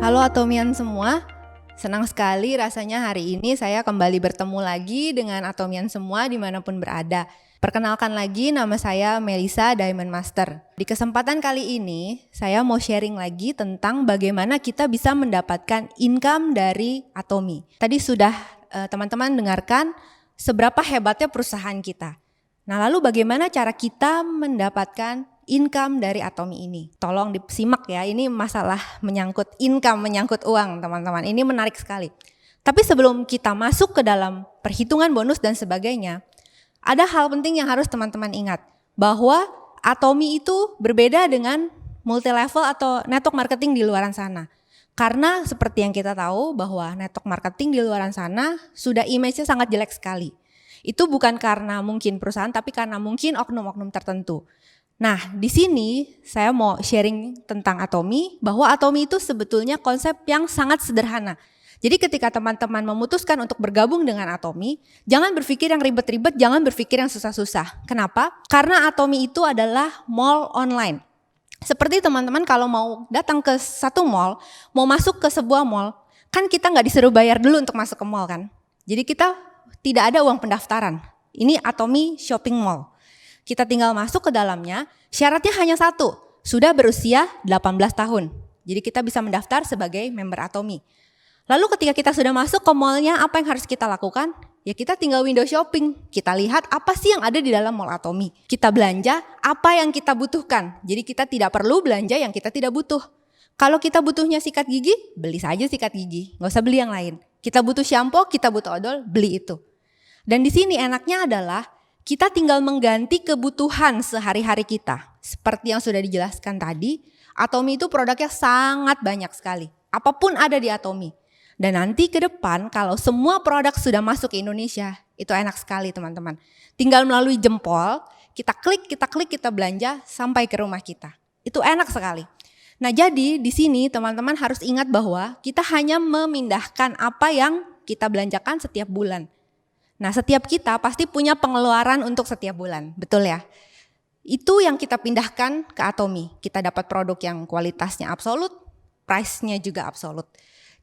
Halo Atomian semua, senang sekali rasanya hari ini saya kembali bertemu lagi dengan Atomian semua dimanapun berada. Perkenalkan lagi, nama saya Melisa Diamond Master. Di kesempatan kali ini, saya mau sharing lagi tentang bagaimana kita bisa mendapatkan income dari Atomi. Tadi sudah teman-teman dengarkan seberapa hebatnya perusahaan kita. Nah, lalu bagaimana cara kita mendapatkan income dari Atomi ini? Tolong disimak ya, ini masalah menyangkut income, menyangkut uang teman-teman. Ini menarik sekali. Tapi sebelum kita masuk ke dalam perhitungan bonus dan sebagainya, ada hal penting yang harus teman-teman ingat. Bahwa Atomi itu berbeda dengan multi level atau network marketing di luaran sana. Karena seperti yang kita tahu bahwa network marketing di luaran sana sudah image-nya sangat jelek sekali. Itu bukan karena mungkin perusahaan, tapi karena mungkin oknum-oknum tertentu. Nah, di sini saya mau sharing tentang Atomi, bahwa Atomi itu sebetulnya konsep yang sangat sederhana. Jadi ketika teman-teman memutuskan untuk bergabung dengan Atomi, jangan berpikir yang ribet-ribet, jangan berpikir yang susah-susah. Kenapa? Karena Atomi itu adalah mall online. Seperti teman-teman kalau mau datang ke satu mall, mau masuk ke sebuah mall, kan kita nggak disuruh bayar dulu untuk masuk ke mall kan. Jadi kita tidak ada uang pendaftaran. Ini Atomi Shopping Mall. Kita tinggal masuk ke dalamnya, syaratnya hanya satu, sudah berusia 18 tahun. Jadi kita bisa mendaftar sebagai member Atomi. Lalu ketika kita sudah masuk ke mallnya, apa yang harus kita lakukan? Ya kita tinggal window shopping, kita lihat apa sih yang ada di dalam mall Atomi. Kita belanja apa yang kita butuhkan, jadi kita tidak perlu belanja yang kita tidak butuh. Kalau kita butuhnya sikat gigi, beli saja sikat gigi, nggak usah beli yang lain. Kita butuh shampoo, kita butuh odol, beli itu. Dan di sini enaknya adalah kita tinggal mengganti kebutuhan sehari-hari kita. Seperti yang sudah dijelaskan tadi, Atomi itu produknya sangat banyak sekali. Apapun ada di Atomi. Dan nanti ke depan kalau semua produk sudah masuk ke Indonesia, itu enak sekali teman-teman. Tinggal melalui jempol, kita klik, kita belanja sampai ke rumah kita. Itu enak sekali. Nah jadi di sini teman-teman harus ingat bahwa kita hanya memindahkan apa yang kita belanjakan setiap bulan. Nah setiap kita pasti punya pengeluaran untuk setiap bulan, betul ya? Itu yang kita pindahkan ke Atomi. Kita dapat produk yang kualitasnya absolut, price-nya juga absolut.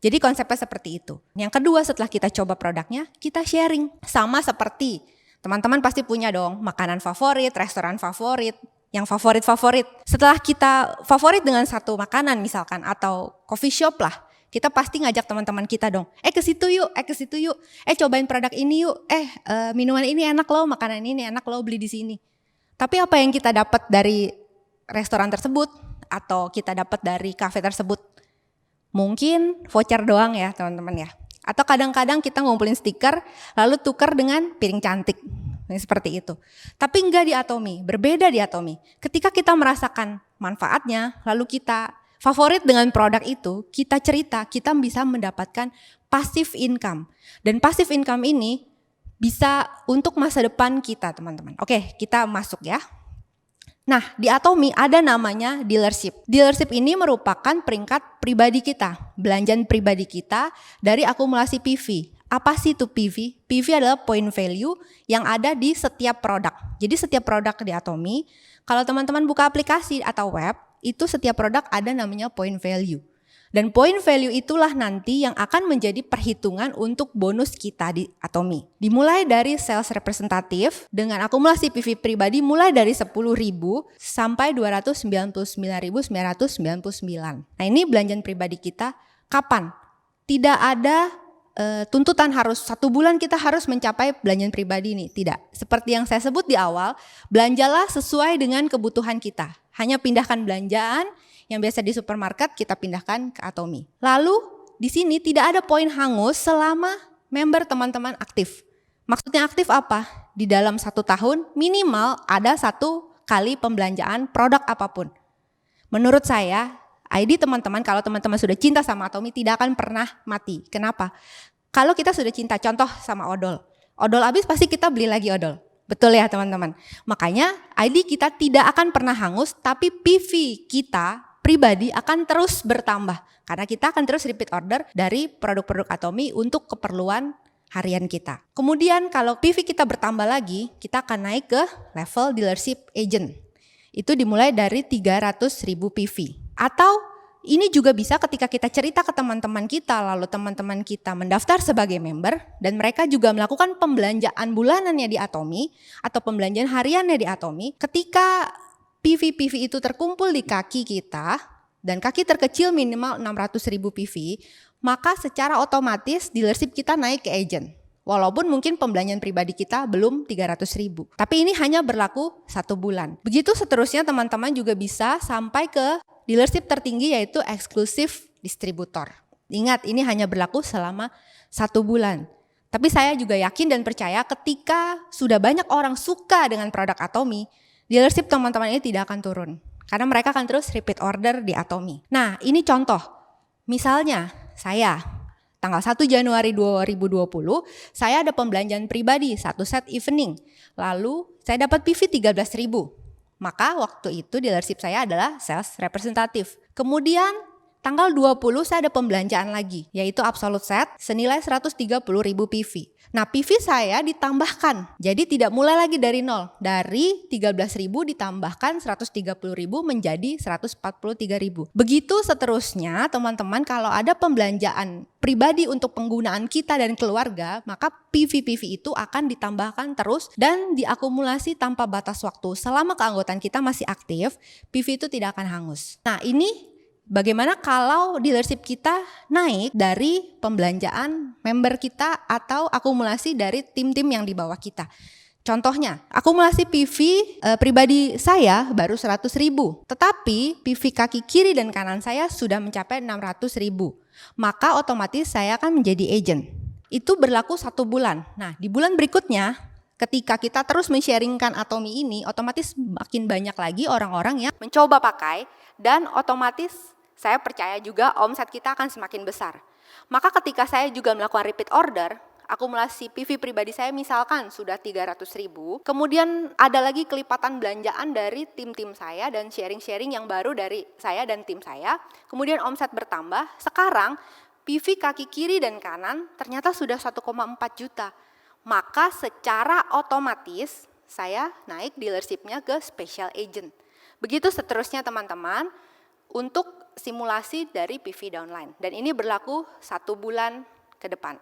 Jadi konsepnya seperti itu. Yang kedua setelah kita coba produknya, kita sharing. Sama seperti teman-teman pasti punya dong makanan favorit, restoran favorit, yang favorit-favorit. Setelah kita favorit dengan satu makanan misalkan atau coffee shop lah, kita pasti ngajak teman-teman kita dong. Ke situ yuk, ke situ yuk. Cobain produk ini yuk. Minuman ini enak loh, makanan ini enak loh, beli di sini. Tapi apa yang kita dapat dari restoran tersebut atau kita dapat dari kafe tersebut? Mungkin voucher doang ya teman-teman ya. Atau kadang-kadang kita ngumpulin stiker lalu tukar dengan piring cantik. Seperti itu. Tapi enggak di Atomi, berbeda di Atomi. Ketika kita merasakan manfaatnya, lalu kita favorit dengan produk itu, kita cerita, kita bisa mendapatkan passive income. Dan passive income ini bisa untuk masa depan kita teman-teman. Oke, kita masuk ya. Nah, di Atomi ada namanya dealership. Dealership ini merupakan peringkat pribadi kita, belanjaan pribadi kita dari akumulasi PV. Apa sih itu PV? PV adalah point value yang ada di setiap produk. Jadi setiap produk di Atomi, kalau teman-teman buka aplikasi atau web, itu setiap produk ada namanya point value. Dan point value itulah nanti yang akan menjadi perhitungan untuk bonus kita di Atomi. Dimulai dari sales representatif dengan akumulasi PV pribadi mulai dari 10.000 sampai 299.999. Nah ini belanjaan pribadi kita kapan? Tidak ada tuntutan harus 1 bulan kita harus mencapai belanjaan pribadi ini. Tidak. Seperti yang saya sebut di awal, belanjalah sesuai dengan kebutuhan kita. Hanya pindahkan belanjaan yang biasa di supermarket kita pindahkan ke Atomi. Lalu di sini tidak ada poin hangus selama member teman-teman aktif. Maksudnya aktif apa? Di dalam 1 tahun minimal ada 1 kali pembelanjaan produk apapun. Menurut saya ID teman-teman kalau teman-teman sudah cinta sama Atomi tidak akan pernah mati. Kenapa? Kalau kita sudah cinta, contoh sama odol. Odol habis pasti kita beli lagi odol. Betul ya teman-teman. Makanya ID kita tidak akan pernah hangus tapi PV kita pribadi akan terus bertambah karena kita akan terus repeat order dari produk-produk Atomi untuk keperluan harian kita. Kemudian kalau PV kita bertambah lagi, kita akan naik ke level dealership agent. Itu dimulai dari 300.000 PV. Atau ini juga bisa ketika kita cerita ke teman-teman kita, lalu teman-teman kita mendaftar sebagai member, dan mereka juga melakukan pembelanjaan bulanannya di Atomy, atau pembelanjaan hariannya di Atomy. Ketika PV-PV itu terkumpul di kaki kita, dan kaki terkecil minimal 600.000 PV, maka secara otomatis dealership kita naik ke agent. Walaupun mungkin pembelanjaan pribadi kita belum 300.000. Tapi ini hanya berlaku 1 bulan. Begitu seterusnya teman-teman juga bisa sampai ke dealership tertinggi, yaitu eksklusif distributor. Ingat, ini hanya berlaku selama 1 bulan. Tapi saya juga yakin dan percaya ketika sudah banyak orang suka dengan produk Atomy, dealership teman-teman ini tidak akan turun. Karena mereka akan terus repeat order di Atomy. Nah, ini contoh. Misalnya saya tanggal 1 Januari 2020, saya ada pembelanjaan pribadi 1 set evening. Lalu saya dapat PV 13.000. Maka waktu itu dealership saya adalah sales representative. Kemudian tanggal 20 saya ada pembelanjaan lagi, yaitu absolute set senilai 130.000 PV. Nah, PV saya ditambahkan, jadi tidak mulai lagi dari nol. Dari 13.000 ditambahkan 130.000 menjadi 143.000. Begitu seterusnya teman-teman, kalau ada pembelanjaan pribadi untuk penggunaan kita dan keluarga, maka PV-PV itu akan ditambahkan terus dan diakumulasi tanpa batas waktu. Selama keanggotaan kita masih aktif, PV itu tidak akan hangus. Nah, ini bagaimana kalau dealership kita naik dari pembelanjaan member kita atau akumulasi dari tim-tim yang di bawah kita. Contohnya, akumulasi PV pribadi saya baru 100.000, tetapi PV kaki kiri dan kanan saya sudah mencapai 600.000. Maka otomatis saya akan menjadi agent. Itu berlaku 1 bulan. Nah, di bulan berikutnya, ketika kita terus men-sharingkan Atomy ini, otomatis makin banyak lagi orang-orang yang mencoba pakai, dan otomatis saya percaya juga omset kita akan semakin besar. Maka ketika saya juga melakukan repeat order, akumulasi PV pribadi saya misalkan sudah 300.000, kemudian ada lagi kelipatan belanjaan dari tim-tim saya dan sharing-sharing yang baru dari saya dan tim saya, kemudian omset bertambah, sekarang PV kaki kiri dan kanan ternyata sudah 1,4 juta. Maka secara otomatis saya naik dealershipnya ke special agent. Begitu seterusnya teman-teman untuk simulasi dari PV downline. Dan ini berlaku 1 bulan ke depan.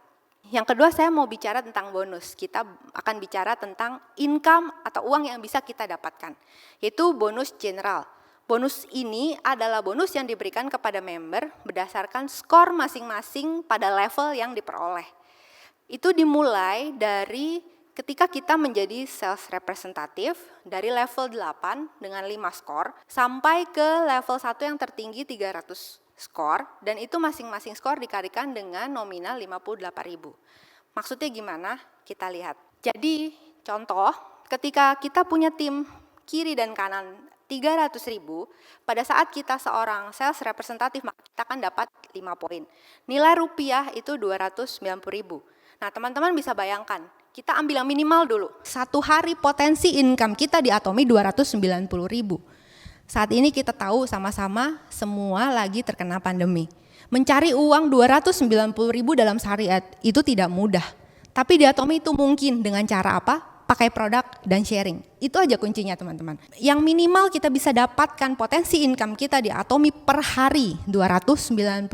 Yang kedua, saya mau bicara tentang bonus. Kita akan bicara tentang income atau uang yang bisa kita dapatkan, yaitu bonus general. Bonus ini adalah bonus yang diberikan kepada member berdasarkan skor masing-masing pada level yang diperoleh. Itu dimulai dari ketika kita menjadi sales representative dari level 8 dengan 5 skor sampai ke level 1 yang tertinggi 300 skor, dan itu masing-masing skor dikalikan dengan nominal 58.000. Maksudnya gimana? Kita lihat. Jadi contoh, ketika kita punya tim kiri dan kanan 300.000, pada saat kita seorang sales representative maka kita akan dapat 5 poin. Nilai rupiah itu 290.000. Nah, teman-teman bisa bayangkan, kita ambil yang minimal dulu. 1 hari potensi income kita di Atomy 290.000. Saat ini kita tahu sama-sama semua lagi terkena pandemi. Mencari uang 290.000 dalam sehari itu tidak mudah. Tapi di Atomy itu mungkin dengan cara apa? Pakai produk dan sharing. Itu aja kuncinya teman-teman. Yang minimal kita bisa dapatkan potensi income kita di Atomy per hari 290.000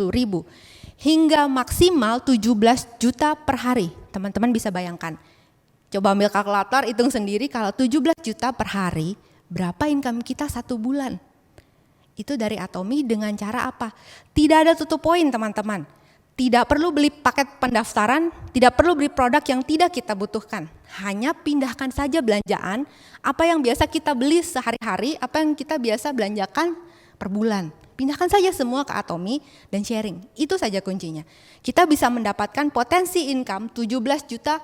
hingga maksimal 17 juta per hari. Teman-teman bisa bayangkan. Coba ambil kalkulator, hitung sendiri kalau 17 juta per hari, berapa income kita 1 bulan. Itu dari Atomy dengan cara apa? Tidak ada tutup poin teman-teman. Tidak perlu beli paket pendaftaran, tidak perlu beli produk yang tidak kita butuhkan. Hanya pindahkan saja belanjaan, apa yang biasa kita beli sehari-hari, apa yang kita biasa belanjakan per bulan. Pindahkan saja semua ke Atomy dan sharing. Itu saja kuncinya. Kita bisa mendapatkan potensi income 17 juta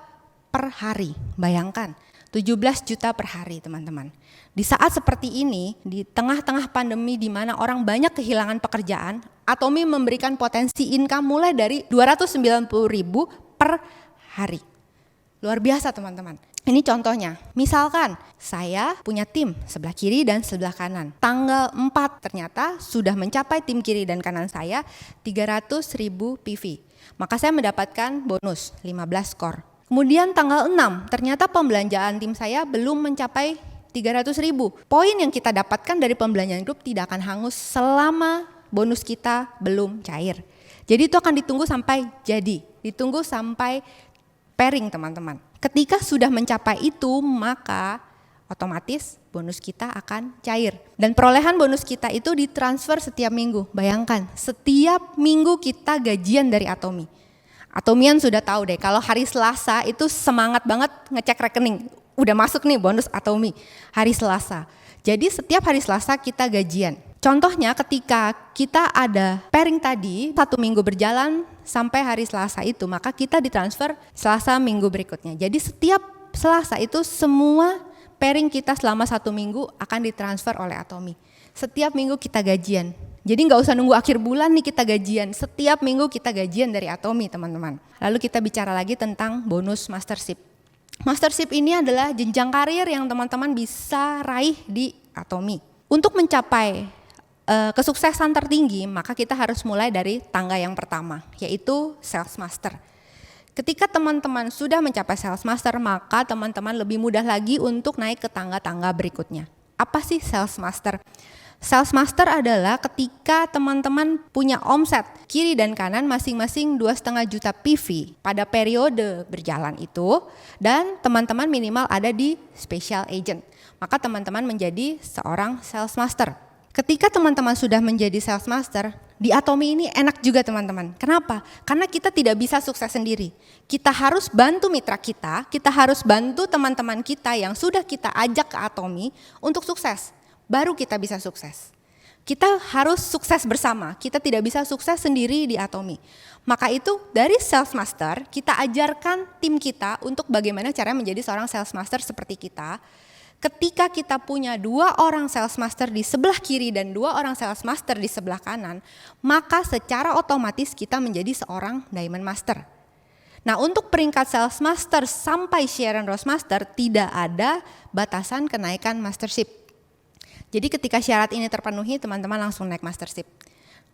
per hari. Bayangkan, 17 juta per hari teman-teman. Di saat seperti ini, di tengah-tengah pandemi di mana orang banyak kehilangan pekerjaan, Atomy memberikan potensi income mulai dari 290.000 per hari. Luar biasa teman-teman. Ini contohnya, misalkan saya punya tim sebelah kiri dan sebelah kanan. Tanggal 4 ternyata sudah mencapai tim kiri dan kanan saya 300.000 PV. Maka saya mendapatkan bonus 15 skor. Kemudian tanggal 6 ternyata pembelanjaan tim saya belum mencapai 300.000. Poin yang kita dapatkan dari pembelanjaan grup tidak akan hangus selama bonus kita belum cair. Jadi itu akan ditunggu sampai jadi, ditunggu sampai pairing teman-teman. Ketika sudah mencapai itu, maka otomatis bonus kita akan cair. Dan perolehan bonus kita itu ditransfer setiap minggu. Bayangkan, setiap minggu kita gajian dari Atomi. Atomian sudah tahu deh, kalau hari Selasa itu semangat banget ngecek rekening. Udah masuk nih bonus Atomi hari Selasa. Jadi setiap hari Selasa kita gajian. Contohnya ketika kita ada pairing tadi, 1 minggu berjalan sampai hari Selasa itu, maka kita ditransfer Selasa minggu berikutnya. Jadi setiap Selasa itu semua pairing kita selama 1 minggu akan ditransfer oleh Atomi. Setiap minggu kita gajian. Jadi nggak usah nunggu akhir bulan nih kita gajian. Setiap minggu kita gajian dari Atomi teman-teman. Lalu kita bicara lagi tentang bonus mastership. Mastership ini adalah jenjang karir yang teman-teman bisa raih di Atomi. Untuk mencapai kesuksesan tertinggi, maka kita harus mulai dari tangga yang pertama, yaitu sales master. Ketika teman-teman sudah mencapai sales master, maka teman-teman lebih mudah lagi untuk naik ke tangga-tangga berikutnya. Apa sih sales master? Sales master adalah ketika teman-teman punya omset kiri dan kanan masing-masing 2,5 juta PV pada periode berjalan itu, dan teman-teman minimal ada di special agent. Maka teman-teman menjadi seorang sales master. Ketika teman-teman sudah menjadi sales master, di Atomi ini enak juga teman-teman. Kenapa? Karena kita tidak bisa sukses sendiri. Kita harus bantu mitra kita harus bantu teman-teman kita yang sudah kita ajak ke Atomi untuk sukses. Baru kita bisa sukses. Kita harus sukses bersama, kita tidak bisa sukses sendiri di Atomi. Maka itu dari sales master kita ajarkan tim kita untuk bagaimana caranya menjadi seorang sales master seperti kita. Ketika kita punya 2 orang sales master di sebelah kiri dan 2 orang sales master di sebelah kanan, maka secara otomatis kita menjadi seorang Diamond Master. Nah, untuk peringkat sales master sampai Sharon Rose Master tidak ada batasan kenaikan mastership. Jadi ketika syarat ini terpenuhi, teman-teman langsung naik mastership.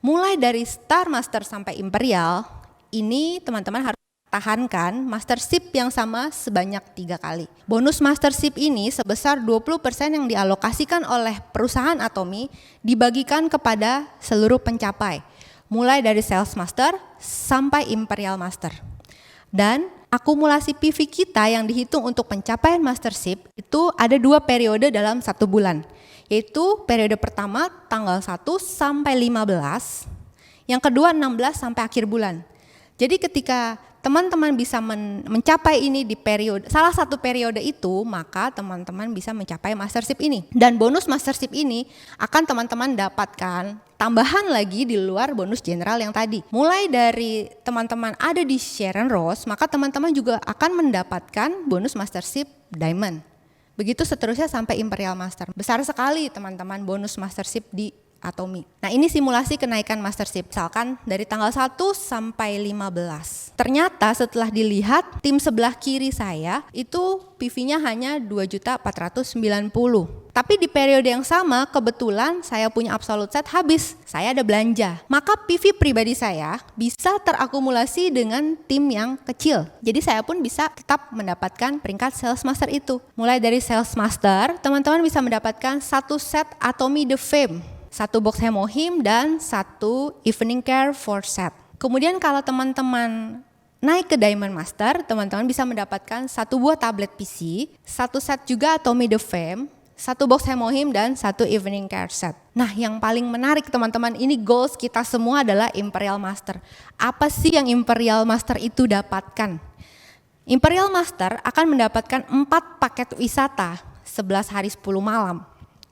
Mulai dari Star Master sampai Imperial, ini teman-teman harus tahankan mastership yang sama sebanyak 3 kali. Bonus mastership ini sebesar 20% yang dialokasikan oleh perusahaan Atomi dibagikan kepada seluruh pencapai. Mulai dari Sales Master sampai Imperial Master. Dan akumulasi PV kita yang dihitung untuk pencapaian mastership itu ada 2 periode dalam 1 bulan. Yaitu periode pertama tanggal 1 sampai 15, yang kedua 16 sampai akhir bulan. Jadi ketika teman-teman bisa mencapai ini di salah satu periode itu, maka teman-teman bisa mencapai mastership ini. Dan bonus mastership ini akan teman-teman dapatkan tambahan lagi di luar bonus general yang tadi. Mulai dari teman-teman ada di Sharon Rose, maka teman-teman juga akan mendapatkan bonus mastership Diamond. Begitu seterusnya sampai Imperial Master. Besar sekali teman-teman bonus mastership di Atomi. Nah, ini simulasi kenaikan mastership. Misalkan dari tanggal 1 sampai 15. Ternyata setelah dilihat tim sebelah kiri saya itu PV-nya hanya 2.490. Tapi di periode yang sama kebetulan saya punya absolute set habis. Saya ada belanja. Maka PV pribadi saya bisa terakumulasi dengan tim yang kecil. Jadi saya pun bisa tetap mendapatkan peringkat sales master itu. Mulai dari sales master, teman-teman bisa mendapatkan 1 set Atomi The Fame, 1 box Hemohim, dan 1 Evening Care for set. Kemudian kalau teman-teman naik ke Diamond Master, teman-teman bisa mendapatkan 1 buah tablet PC, 1 set juga Atomi The Fame, 1 box Hemohim, dan 1 Evening Care set. Nah, yang paling menarik teman-teman, ini goals kita semua adalah Imperial Master. Apa sih yang Imperial Master itu dapatkan? Imperial Master akan mendapatkan 4 paket wisata 11 hari 10 malam.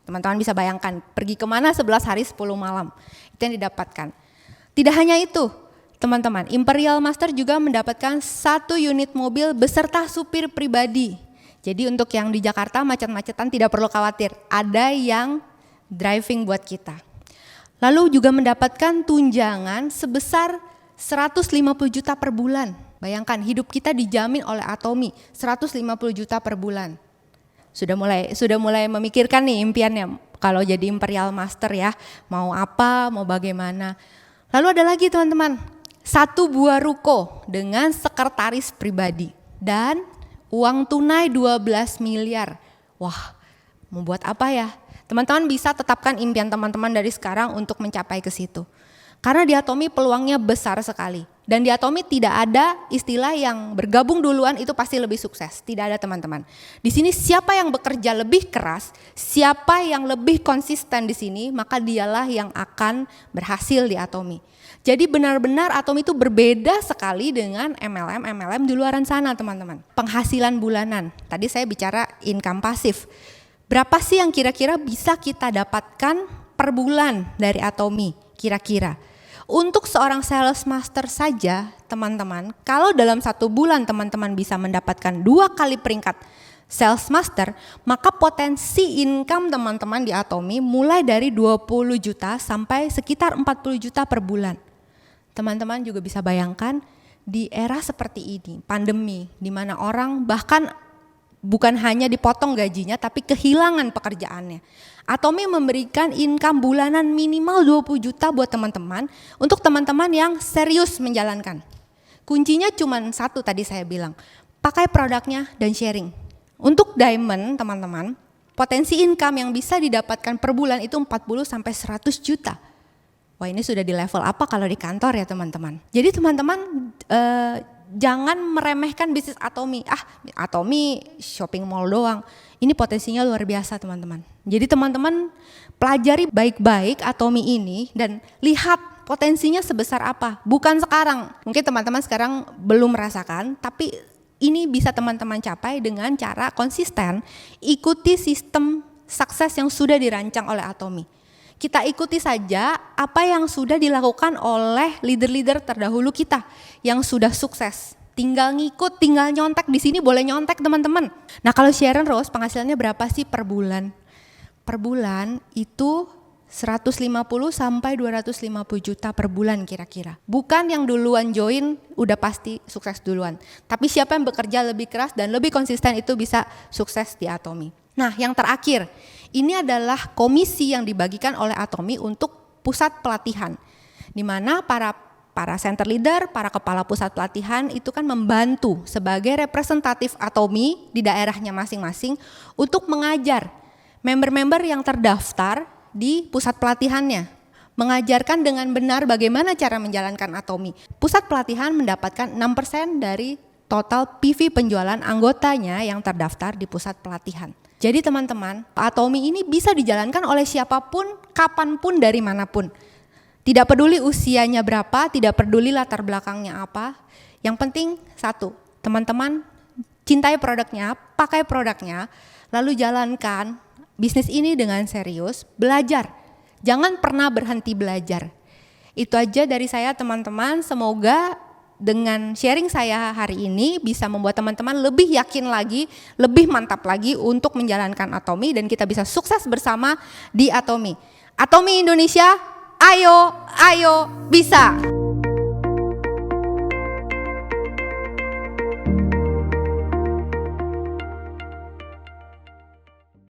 Teman-teman bisa bayangkan, pergi kemana 11 hari 10 malam. Itu yang didapatkan. Tidak hanya itu, teman-teman, Imperial Master juga mendapatkan 1 unit mobil beserta supir pribadi. Jadi untuk yang di Jakarta macet-macetan tidak perlu khawatir, ada yang driving buat kita. Lalu juga mendapatkan tunjangan sebesar 150 juta per bulan. Bayangkan, hidup kita dijamin oleh Atomi, 150 juta per bulan. Sudah mulai memikirkan nih impiannya kalau jadi Imperial Master ya, mau apa, mau bagaimana. Lalu ada lagi teman-teman, 1 buah ruko dengan sekretaris pribadi dan uang tunai 12 miliar. Wah, mau buat apa ya? Teman-teman bisa tetapkan impian teman-teman dari sekarang untuk mencapai ke situ. Karena di Atomi peluangnya besar sekali. Dan di Atomi tidak ada istilah yang bergabung duluan itu pasti lebih sukses. Tidak ada teman-teman. Di sini siapa yang bekerja lebih keras, siapa yang lebih konsisten di sini, maka dialah yang akan berhasil di Atomi. Jadi benar-benar Atomi itu berbeda sekali dengan MLM di luaran sana teman-teman. Penghasilan bulanan, tadi saya bicara income pasif. Berapa sih yang kira-kira bisa kita dapatkan per bulan dari Atomi kira-kira? Untuk seorang sales master saja teman-teman, kalau dalam 1 bulan teman-teman bisa mendapatkan 2 kali peringkat sales master, maka potensi income teman-teman di Atomi mulai dari 20 juta sampai sekitar 40 juta per bulan. Teman-teman juga bisa bayangkan di era seperti ini, pandemi, di mana orang bahkan bukan hanya dipotong gajinya tapi kehilangan pekerjaannya. Atomi memberikan income bulanan minimal 20 juta buat teman-teman untuk teman-teman yang serius menjalankan. Kuncinya cuma satu tadi saya bilang, pakai produknya dan sharing. Untuk diamond teman-teman, potensi income yang bisa didapatkan per bulan itu 40 sampai 100 juta. Wah, ini sudah di level apa kalau di kantor ya teman-teman. Jadi teman-teman jangan meremehkan bisnis Atomi. Atomi shopping mall doang. Ini potensinya luar biasa teman-teman. Jadi teman-teman pelajari baik-baik Atomi ini dan lihat potensinya sebesar apa. Bukan sekarang, mungkin teman-teman sekarang belum merasakan, tapi ini bisa teman-teman capai dengan cara konsisten ikuti sistem sukses yang sudah dirancang oleh Atomi. Kita ikuti saja apa yang sudah dilakukan oleh leader-leader terdahulu kita yang sudah sukses. Tinggal ngikut, tinggal nyontek, di sini boleh nyontek teman-teman. Nah kalau Sharon Rose penghasilannya berapa sih per bulan? Per bulan itu 150 sampai 250 juta per bulan kira-kira. Bukan yang duluan join udah pasti sukses duluan. Tapi siapa yang bekerja lebih keras dan lebih konsisten itu bisa sukses di Atomi. Nah yang terakhir, ini adalah komisi yang dibagikan oleh Atomi untuk pusat pelatihan. Di mana para center leader, para kepala pusat pelatihan itu kan membantu sebagai representatif Atomi di daerahnya masing-masing untuk mengajar member-member yang terdaftar di pusat pelatihannya. Mengajarkan dengan benar bagaimana cara menjalankan Atomi. Pusat pelatihan mendapatkan 6% dari total PV penjualan anggotanya yang terdaftar di pusat pelatihan. Jadi teman-teman, Atomi ini bisa dijalankan oleh siapapun, kapanpun, dari manapun. Tidak peduli usianya berapa, tidak peduli latar belakangnya apa. Yang penting satu, teman-teman cintai produknya, pakai produknya, lalu jalankan bisnis ini dengan serius, belajar. Jangan pernah berhenti belajar. Itu aja dari saya teman-teman, semoga dengan sharing saya hari ini bisa membuat teman-teman lebih yakin lagi, lebih mantap lagi untuk menjalankan Atomi dan kita bisa sukses bersama di Atomi. Atomi Indonesia, ayo bisa.